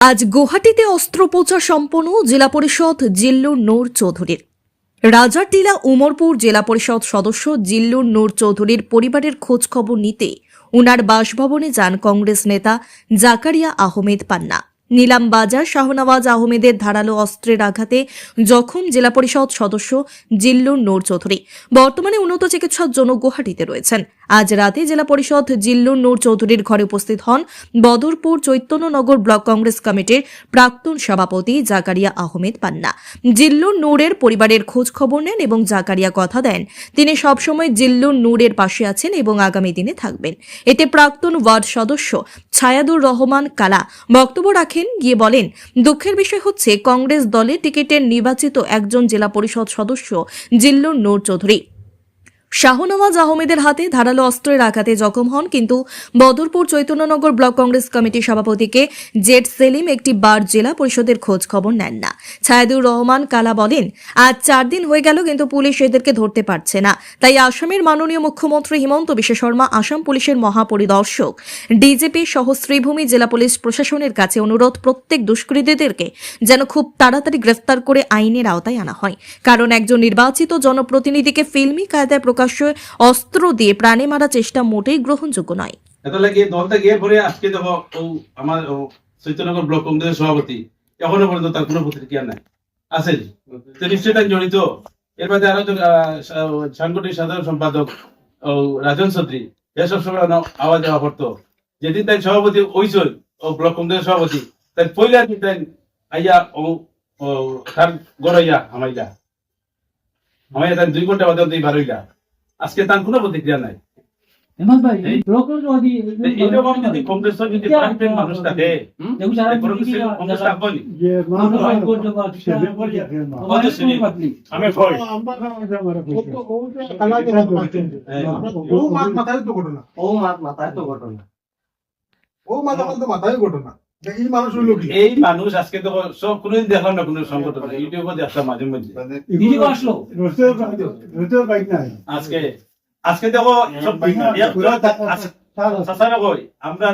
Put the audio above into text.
আজ গুয়াহাটিতে অস্ত্রোপচার সম্পন্ন জেলা পরিষদ জিল্লুর নূর চৌধুরীর। রাজারটিলা উমরপুর জেলা পরিষদ সদস্য জিল্লুর নূর চৌধুরীর পরিবারের খোঁজ খবর নিতে উনার বাসভবনে যান কংগ্রেস নেতা জাকারিয়া আহমেদ পান্না। নিলাম বাজার শাহনওয়াজ আহমেদের ধারালো অস্ত্রের আঘাতে জখম জেলা পরিষদ সদস্য জিল্লুর নূর চৌধুরী। বর্তমানে উন্নত চিকিৎসার জন্য গুয়াহাটিতে রয়েছেন। আজ রাতে জেলা পরিষদ জিল্লুর নূর চৌধুরীর ঘরে উপস্থিত হন বদরপুর চৈতন্যনগর ব্লক কংগ্রেস কমিটির প্রাক্তন সভাপতি জাকারিয়া আহমেদ পান্না। জিল্লুর নূরের পরিবারের খোঁজ খবর নেন এবং জাকারিয়া কথা দেন তিনি সবসময় জিল্লুর নূরের পাশে আছেন এবং আগামী দিনে থাকবেন। এতে প্রাক্তন ওয়ার্ড সদস্য ছায়াদুর রহমান কালা বক্তব্য রাখেন, গিয়ে বলেন, দুঃখের বিষয় হচ্ছে কংগ্রেস দলে টিকিটের নির্বাচিত একজন জেলা পরিষদ সদস্য জিল্লুর নূর চৌধুরী শাহনওয়াজ আহমেদের হাতে ধারালো অস্ত্রের আঘাতে জখম হন, কিন্তু বদরপুর চৈতন্যনগর ব্লক কংগ্রেস কমিটির সভাপতিকে জেড সেলিম একটি বার জেলা পরিষদের খোঁজ খবর নেন না। ছায়াদুর রহমান কালা বলেন, আজ 4 দিন হয়ে গেল কিন্তু পুলিশ এদেরকে ধরতে পারছে না। তাই আসামের মাননীয় মুখ্যমন্ত্রী হিমন্ত বিশ্ব শর্মা, আসাম পুলিশের মহাপরিদর্শক ডিজিপি সহ শ্রীভূমি জেলা পুলিশ প্রশাসনের কাছে অনুরোধ, প্রত্যেক দুষ্কৃতীদেরকে যেন খুব তাড়াতাড়ি গ্রেফতার করে আইনের আওতায় আনা হয়। কারণ একজন নির্বাচিত জনপ্রতিনিধিকে ফিল্মি কায়দায় প্রকাশ্যে অস্ত্র দিয়ে প্রাণে মারা চেষ্টা মোটেই গ্রহণযোগ্য নয়। এত লাগে দলটা গিয়ে পরে আজকে দেখো আমার চৈতন্যনগর ব্লক কংগ্রেসের সভাপতি এখনো পর্যন্ত তার কোনো প্রতিক্রিয়া নাই আছে, নিশ্চয়ই তাই জড়িত। এর মধ্যে আরো সাংগঠনিক সাধারণ সম্পাদক রাজন চৌধুরী এসব সময় আওয়াজ দেওয়া পড়তো। যেদিন তাই সভাপতি হইছিল ও ব্লক কংগ্রেসের সভাপতি, তাই পয়লা দিন তাই আইয়া তার গড়াইয়া আমাইয়া তার 2 ঘন্টা বাদে বারোইলা। আজকে তার কোনো প্রতিক্রিয়া নাই। এইরকম যদি কংগ্রেসের যদি প্রান্তিক মানুষ থাকে কংগ্রেস থাকবনি। এই মানুষ আজকে তো সব কোনদিন দেখলাম না, কোন সংগঠন ইউটিউবে দেখলাম মাঝে মাঝে আজকে আজকে দেখো সব আমরা